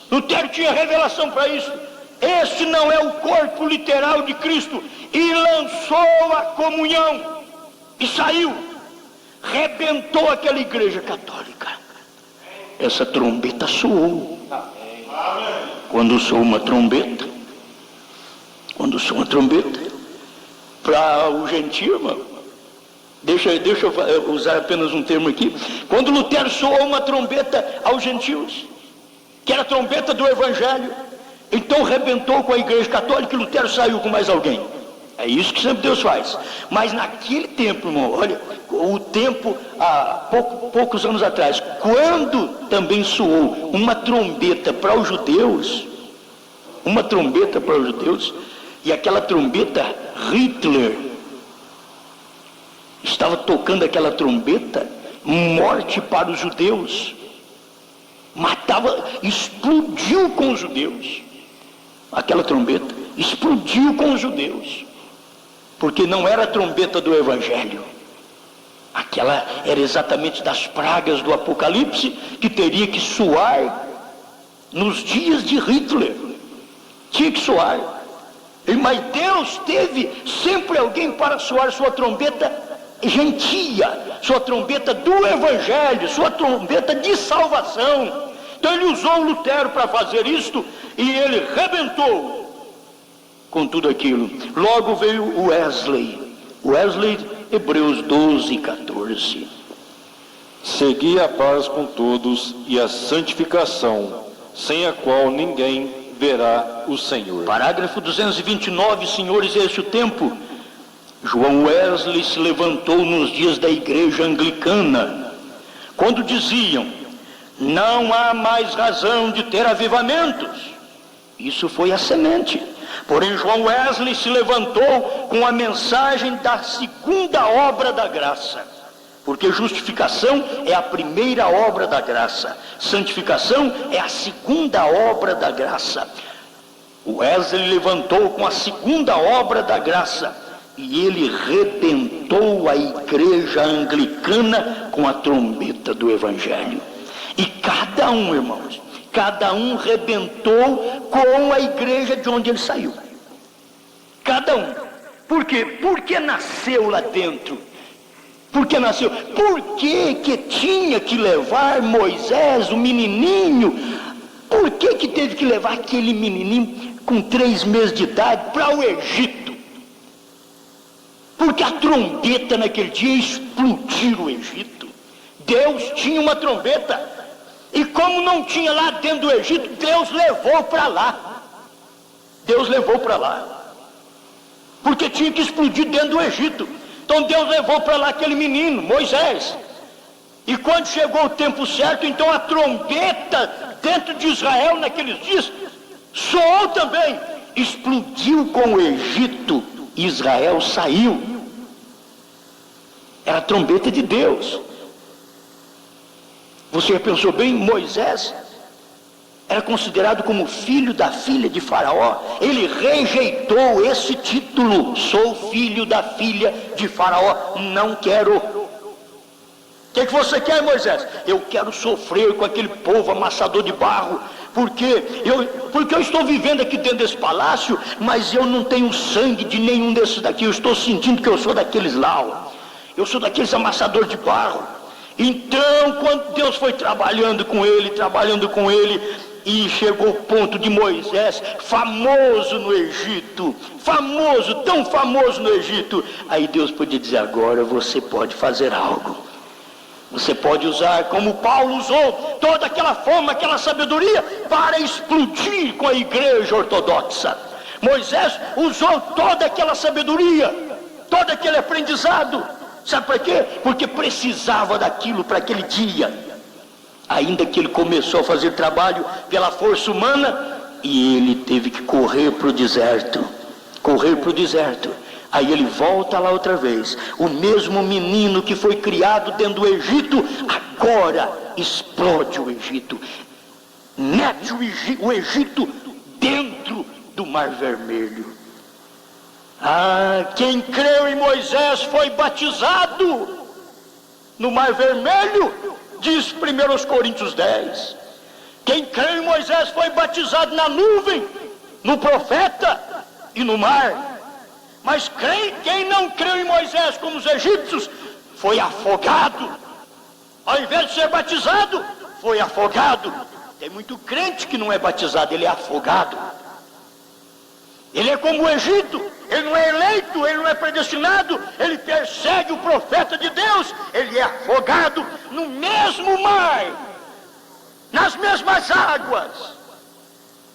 Lutero tinha revelação para isso. Este não é o corpo literal de Cristo. E lançou a comunhão e saiu. Rebentou aquela igreja católica. Essa trombeta soou. Quando soa uma trombeta, para o gentio, irmão, deixa eu usar apenas um termo aqui. Quando Lutero soou uma trombeta aos gentios, que era a trombeta do evangelho, então rebentou com a igreja católica, e Lutero saiu com mais alguém. É isso que sempre Deus faz. Mas naquele tempo, irmão, olha, o tempo há poucos anos atrás, quando também soou uma trombeta para os judeus, e aquela trombeta, Hitler estava tocando aquela trombeta, morte para os judeus, matava, explodiu com os judeus. Aquela trombeta explodiu com os judeus, porque não era a trombeta do Evangelho. Aquela era exatamente das pragas do Apocalipse, que teria que soar nos dias de Hitler. Tinha que soar. Mas Deus teve sempre alguém para soar sua trombeta gentia, sua trombeta do Evangelho, sua trombeta de salvação. Então ele usou Lutero para fazer isto, e ele rebentou com tudo aquilo. Logo veio Wesley, Hebreus 12, 14. Segui a paz com todos e a santificação, sem a qual ninguém verá o Senhor. Parágrafo 229, senhores, é esse o tempo. João Wesley se levantou nos dias da igreja anglicana, quando diziam: não há mais razão de ter avivamentos. Isso foi a semente. Porém, João Wesley se levantou com a mensagem da segunda obra da graça, porque justificação é a primeira obra da graça, santificação é a segunda obra da graça. Wesley levantou com a segunda obra da graça, e ele rebentou a igreja anglicana com a trombeta do Evangelho. E cada um, irmãos, cada um rebentou com a igreja de onde ele saiu. Cada um. Por quê? Porque nasceu lá dentro. Porque nasceu. Por que tinha que levar Moisés, o menininho? Por que teve que levar aquele menininho com 3 meses de idade para o Egito? Porque a trombeta naquele dia explodiu o Egito. Deus tinha uma trombeta. E como não tinha lá dentro do Egito, Deus levou para lá. Deus levou para lá. Porque tinha que explodir dentro do Egito. Então Deus levou para lá aquele menino, Moisés. E quando chegou o tempo certo, então a trombeta dentro de Israel naqueles dias soou também. Explodiu com o Egito. Israel saiu. Era a trombeta de Deus. Você pensou bem, Moisés era considerado como filho da filha de Faraó. Ele rejeitou esse título: sou filho da filha de Faraó, não quero. O que você quer, Moisés? Eu quero sofrer com aquele povo amassador de barro, porque eu estou vivendo aqui dentro desse palácio, mas eu não tenho sangue de nenhum desses daqui. Eu estou sentindo que eu sou daqueles lá, ó. Eu sou daqueles amassadores de barro. Então, quando Deus foi trabalhando com ele, e chegou o ponto de Moisés, famoso no Egito, tão famoso no Egito, aí Deus podia dizer: agora você pode fazer algo. Você pode usar, como Paulo usou, toda aquela fama, aquela sabedoria, para explodir com a igreja ortodoxa. Moisés usou toda aquela sabedoria, todo aquele aprendizado. Sabe por quê? Porque precisava daquilo para aquele dia. Ainda que ele começou a fazer trabalho pela força humana, e ele teve que correr para o deserto. Aí ele volta lá outra vez. O mesmo menino que foi criado dentro do Egito, agora explode o Egito. Mete o Egito dentro do Mar Vermelho. Quem creu em Moisés foi batizado no Mar Vermelho, diz 1 Coríntios 10. Quem creu em Moisés foi batizado na nuvem, no profeta e no mar. Mas quem não creu em Moisés, como os egípcios, foi afogado. Ao invés de ser batizado, foi afogado. Tem muito crente que não é batizado, ele é afogado. Ele é como o Egito, ele não é eleito, ele não é predestinado, ele persegue o profeta de Deus, ele é afogado no mesmo mar, nas mesmas águas.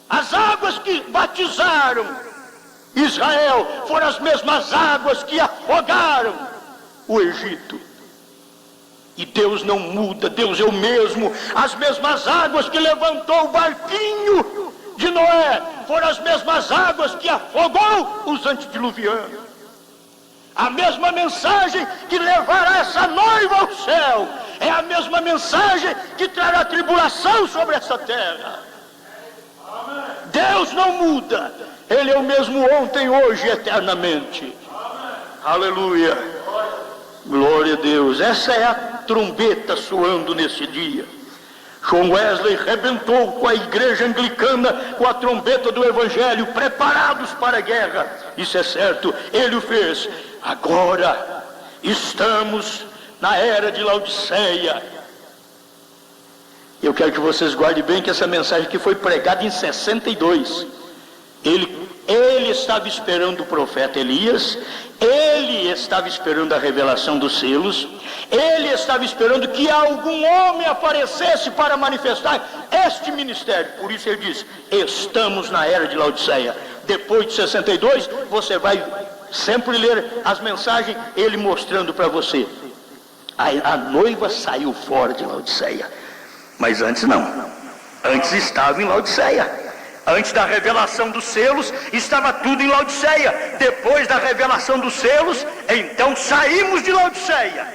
As águas que batizaram Israel foram as mesmas águas que afogaram o Egito. E Deus não muda, Deus é o mesmo. As mesmas águas que levantou o barquinho de Noé foram as mesmas águas que afogou os antediluvianos. A mesma mensagem que levará essa noiva ao céu é a mesma mensagem que trará tribulação sobre essa terra. Deus não muda. Ele é o mesmo ontem, hoje e eternamente. Aleluia. Glória a Deus. Essa é a trombeta soando nesse dia. John Wesley rebentou com a igreja anglicana com a trombeta do evangelho, preparados para a guerra. Isso é certo, ele o fez. Agora estamos na era de Laodiceia. Eu quero que vocês guardem bem que essa mensagem que foi pregada em 62. Ele estava esperando o profeta Elias, ele estava esperando a revelação dos selos, ele estava esperando que algum homem aparecesse para manifestar este ministério. Por isso ele diz, estamos na era de Laodiceia. Depois de 62, você vai sempre ler as mensagens, ele mostrando para você. A noiva saiu fora de Laodiceia, mas antes não, antes estava em Laodiceia. Antes da revelação dos selos, estava tudo em Laodiceia. Depois da revelação dos selos, então saímos de Laodiceia.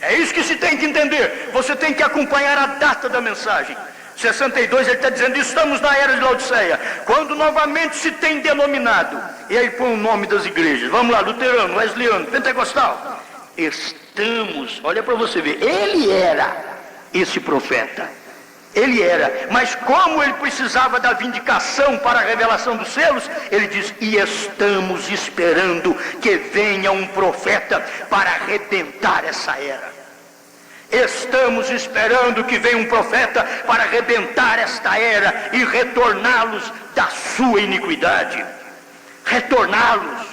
É isso que se tem que entender. Você tem que acompanhar a data da mensagem. 62, ele está dizendo, estamos na era de Laodiceia. Quando novamente se tem denominado, e aí põe o nome das igrejas. Vamos lá, luterano, wesleyano, pentecostal. Estamos, olha para você ver, ele era esse profeta. Ele era, mas como ele precisava da vindicação para a revelação dos selos, ele diz, e estamos esperando que venha um profeta para arrebentar essa era. Estamos esperando que venha um profeta para arrebentar esta era e retorná-los da sua iniquidade. Retorná-los.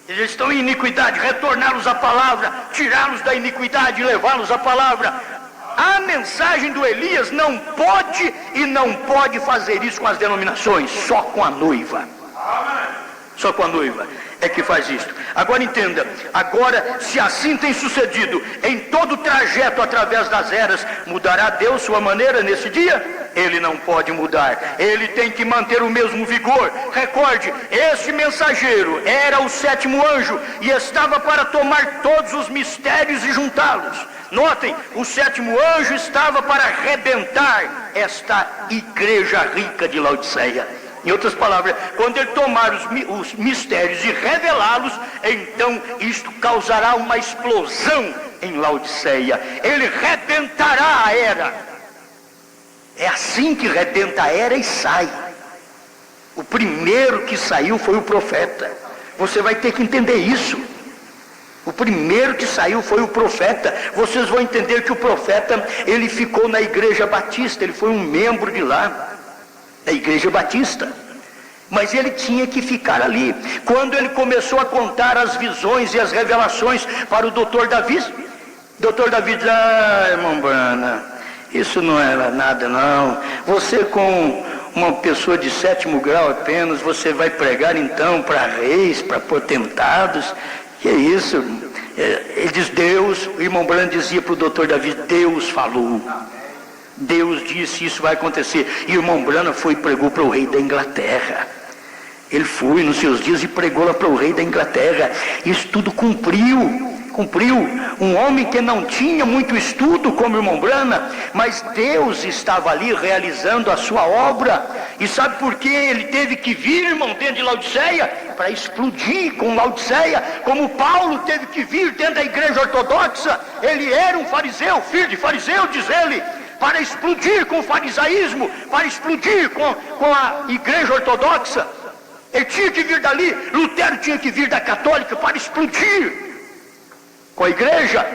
Eles estão em iniquidade, retorná-los à palavra, tirá-los da iniquidade e levá-los à palavra. A mensagem do Elias não pode e não pode fazer isso com as denominações, só com a noiva. Só com a noiva é que faz isso. Agora entenda, agora se assim tem sucedido em todo o trajeto através das eras, mudará Deus sua maneira nesse dia? Ele não pode mudar, ele tem que manter o mesmo vigor. Recorde, esse mensageiro era o sétimo anjo e estava para tomar todos os mistérios e juntá-los. Notem, o sétimo anjo estava para arrebentar esta igreja rica de Laodiceia. Em outras palavras, quando ele tomar os mistérios e revelá-los, então isto causará uma explosão em Laodiceia. Ele rebentará a era. É assim que rebenta a era e sai. O primeiro que saiu foi o profeta. Você vai ter que entender isso. O primeiro que saiu foi o profeta. Vocês vão entender que o profeta, ele ficou na igreja batista, ele foi um membro de lá, da igreja batista. Mas ele tinha que ficar ali. Quando ele começou a contar as visões e as revelações para o doutor Davi, doutor Davi diz, irmão Brana, isso não era nada não. Você com uma pessoa de 7º grau apenas, você vai pregar então para reis, para potentados. Que é isso? Ele diz, Deus, o irmão Branham dizia para o doutor Davi, Deus falou. Deus disse, isso vai acontecer. E o irmão Branham foi e pregou para o rei da Inglaterra. Ele foi nos seus dias e pregou lá para o rei da Inglaterra. Isso tudo cumpriu. Um homem que não tinha muito estudo como o irmão Branham, mas Deus estava ali realizando a sua obra. E sabe por que ele teve que vir, irmão, dentro de Laodiceia? Para explodir com Laodiceia, como Paulo teve que vir dentro da igreja ortodoxa. Ele era um fariseu, filho de fariseu, diz ele, para explodir com o farisaísmo, para explodir com a igreja ortodoxa. Ele tinha que vir dali. Lutero tinha que vir da católica para explodir com a igreja.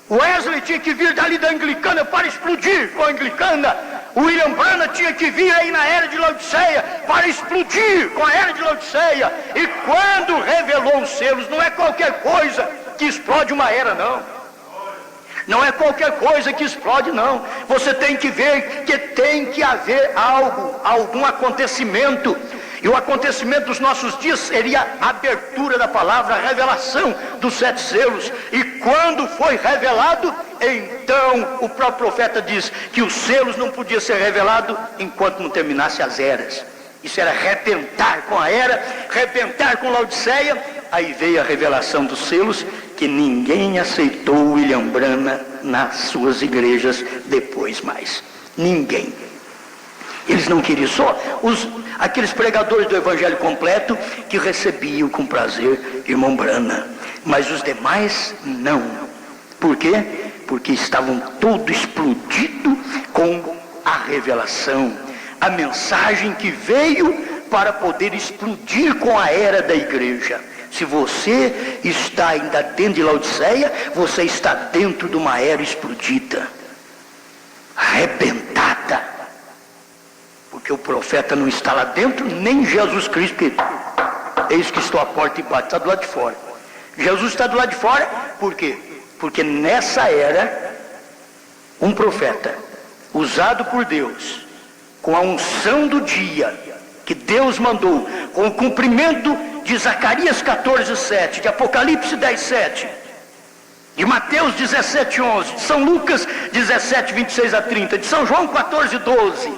Wesley tinha que vir dali da anglicana para explodir com a anglicana. William Branham tinha que vir aí na era de Laodiceia para explodir com a era de Laodiceia. E quando revelou os selos, não é qualquer coisa que explode uma era, não. Não é qualquer coisa que explode, não. Você tem que ver que tem que haver algum acontecimento. E o acontecimento dos nossos dias seria a abertura da palavra, a revelação dos 7 selos. E quando foi revelado, então o próprio profeta diz que os selos não podiam ser revelados enquanto não terminasse as eras. Isso era rebentar com a era, rebentar com Laodiceia, aí veio a revelação dos selos, que ninguém aceitou William Branham nas suas igrejas depois mais. Ninguém. Eles não queriam, só aqueles pregadores do evangelho completo que recebiam com prazer irmão Branham, mas os demais não. Por quê? Porque estavam todos explodidos com a revelação, a mensagem que veio para poder explodir com a era da igreja. Se você está ainda dentro de Laodiceia, você está dentro de uma era explodida, arrebentada. Porque o profeta não está lá dentro, nem Jesus Cristo, que eis que estou à porta e bate, está do lado de fora. Jesus está do lado de fora, por quê? Porque nessa era, um profeta, usado por Deus, com a unção do dia, que Deus mandou, com o cumprimento de Zacarias 14:7, de Apocalipse 10:7, de Mateus 17:11, de São Lucas 17:26-30, de São João 14:12,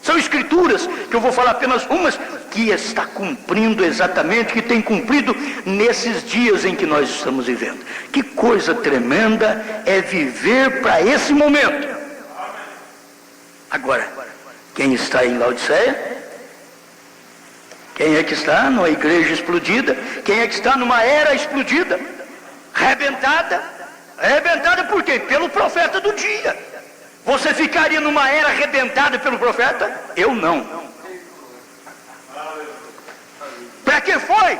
são escrituras, que eu vou falar apenas umas, que está cumprindo exatamente, que tem cumprido nesses dias em que nós estamos vivendo. Que coisa tremenda é viver para esse momento. Agora, quem está em Laodiceia? Quem é que está numa igreja explodida? Quem é que está numa era explodida? Arrebentada. Arrebentada por quê? Pelo profeta do dia. Você ficaria numa era arrebentada pelo profeta? Eu não. Para que foi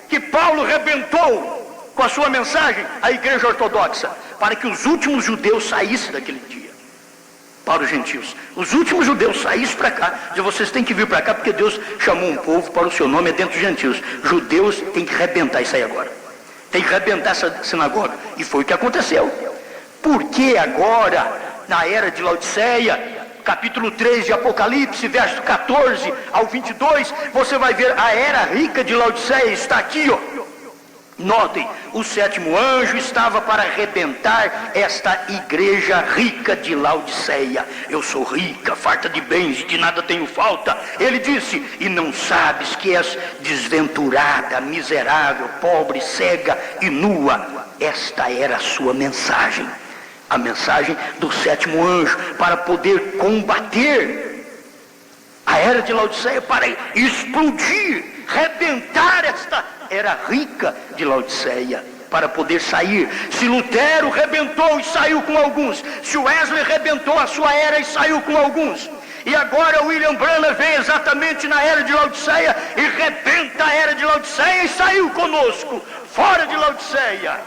que Paulo arrebentou com a sua mensagem a igreja ortodoxa? Para que os últimos judeus saíssem daquele dia para os gentios. Os últimos judeus saíssem para cá. E vocês têm que vir para cá, porque Deus chamou um povo para o seu nome, é dentro dos gentios. Judeus têm que arrebentar isso aí agora. Tem que arrebentar essa sinagoga. E foi o que aconteceu. Por que agora, na era de Laodiceia, capítulo 3 de Apocalipse, verso 14 ao 22, você vai ver a era rica de Laodiceia, está aqui, ó. Notem, o sétimo anjo estava para arrebentar esta igreja rica de Laodiceia. Eu sou rica, farta de bens e de nada tenho falta. Ele disse, e não sabes que és desventurada, miserável, pobre, cega e nua. Esta era a sua mensagem. A mensagem do sétimo anjo, para poder combater a era de Laodiceia, para explodir, rebentar esta era rica de Laodiceia, para poder sair. Se Lutero rebentou e saiu com alguns, se Wesley rebentou a sua era e saiu com alguns, e agora William Branham vem exatamente na era de Laodiceia e rebenta a era de Laodiceia e saiu conosco, fora de Laodiceia.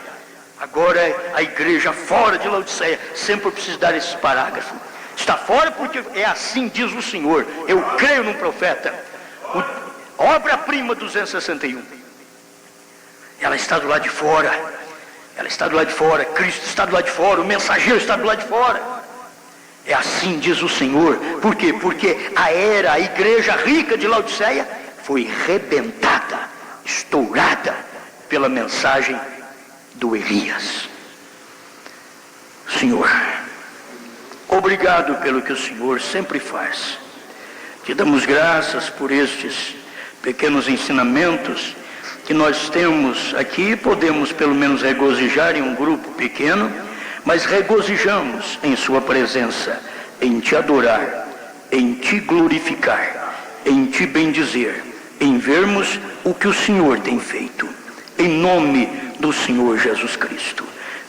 Agora a igreja fora de Laodiceia, sempre eu preciso dar esse parágrafo. Está fora porque é assim diz o Senhor. Eu creio num profeta. Obra-prima 261. Ela está do lado de fora. Ela está do lado de fora. Cristo está do lado de fora. O mensageiro está do lado de fora. É assim diz o Senhor. Por quê? Porque a igreja rica de Laodiceia foi rebentada, estourada pela mensagem do Elias. Senhor, obrigado pelo que o Senhor sempre faz. Te damos graças por estes pequenos ensinamentos que nós temos aqui. Podemos pelo menos regozijar em um grupo pequeno, mas regozijamos em sua presença, em te adorar, em te glorificar, em te bendizer, em vermos o que o Senhor tem feito. Em nome do Senhor Jesus Cristo.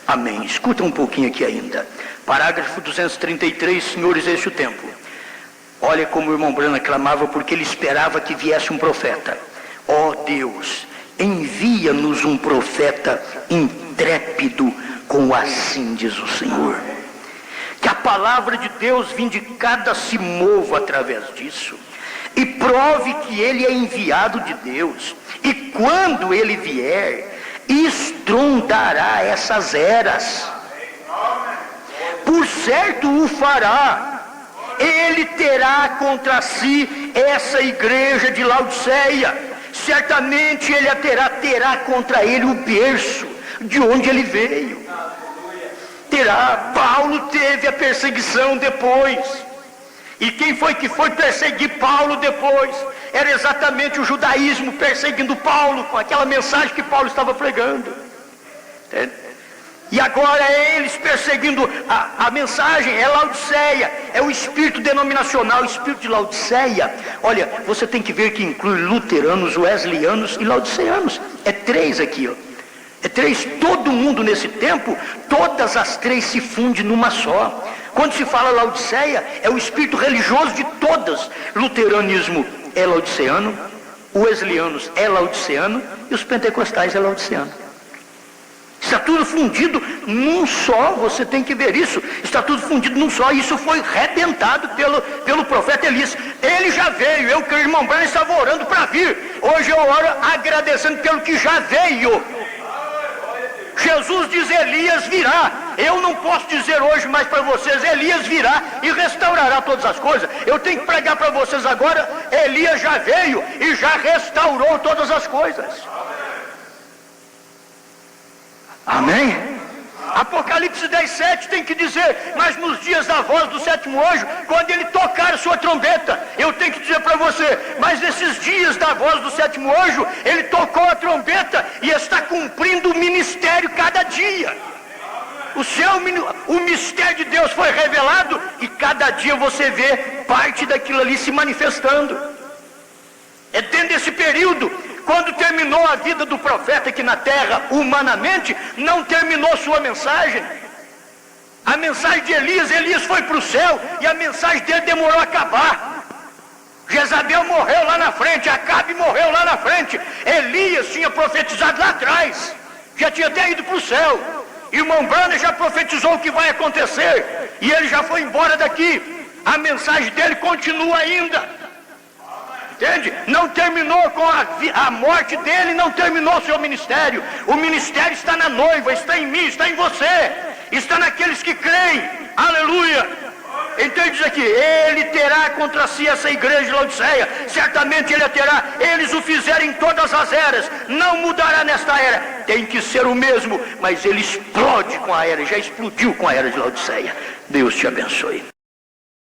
Amém. Escuta um pouquinho aqui ainda. Parágrafo 233, senhores, este é o tempo. Olha como o irmão Branham clamava, porque ele esperava que viesse um profeta. Ó Deus, envia-nos um profeta intrépido, como assim diz o Senhor. Que a palavra de Deus vindicada se mova através disso. E prove que ele é enviado de Deus. E quando ele vier, estrondará essas eras. Por certo o fará. Ele terá contra si essa igreja de Laodiceia. Certamente ele terá contra ele o berço de onde ele veio. Terá. Paulo teve a perseguição depois. E quem foi que foi perseguir Paulo depois? era exatamente o judaísmo perseguindo Paulo, com aquela mensagem que Paulo estava pregando. Entende? E agora é eles perseguindo a mensagem, é Laodiceia, é o espírito denominacional, o espírito de Laodiceia. Olha, você tem que ver que inclui luteranos, wesleyanos e laodiceanos. É 3 aqui, ó. É 3, todo mundo nesse tempo, todas as 3 se fundem numa só. Quando se fala Laodiceia, é o espírito religioso de todas. Luteranismo é laodiceano, wesleyanos é laodiceano e os pentecostais é laodiceano. Está tudo fundido num só, você tem que ver isso. Está tudo fundido num só, e isso foi rebentado pelo profeta Elias. Ele já veio, eu que o irmão Branham estava orando para vir. Hoje eu oro agradecendo pelo que já veio. Jesus diz: Elias virá. Eu não posso dizer hoje mais para vocês: Elias virá e restaurará todas as coisas. Eu tenho que pregar para vocês agora: Elias já veio e já restaurou todas as coisas. Amém? Apocalipse 10:7 tem que dizer: mas nos dias da voz do 7º anjo, quando ele tocar a sua trombeta, eu tenho que dizer para você: mas nesses dias da voz do 7º anjo, ele tocou a trombeta e está cumprindo o ministério cada dia. O mistério de Deus foi revelado e cada dia você vê parte daquilo ali se manifestando. É dentro desse período, quando terminou a vida do profeta aqui na terra, humanamente, não terminou sua mensagem. A mensagem de Elias foi para o céu e a mensagem dele demorou a acabar. Jezabel morreu lá na frente, Acabe morreu lá na frente. Elias tinha profetizado lá atrás, já tinha até ido para o céu. Irmão Branham já profetizou o que vai acontecer e ele já foi embora daqui. A mensagem dele continua ainda. Entende? Não terminou com a morte dele, não terminou o seu ministério. O ministério está na noiva, está em mim, está em você, está naqueles que creem. Aleluia! Então ele diz aqui: ele terá contra si essa igreja de Laodiceia, certamente ele a terá. Eles o fizeram em todas as eras, não mudará nesta era. Tem que ser o mesmo, mas ele explode com a era, já explodiu com a era de Laodiceia. Deus te abençoe.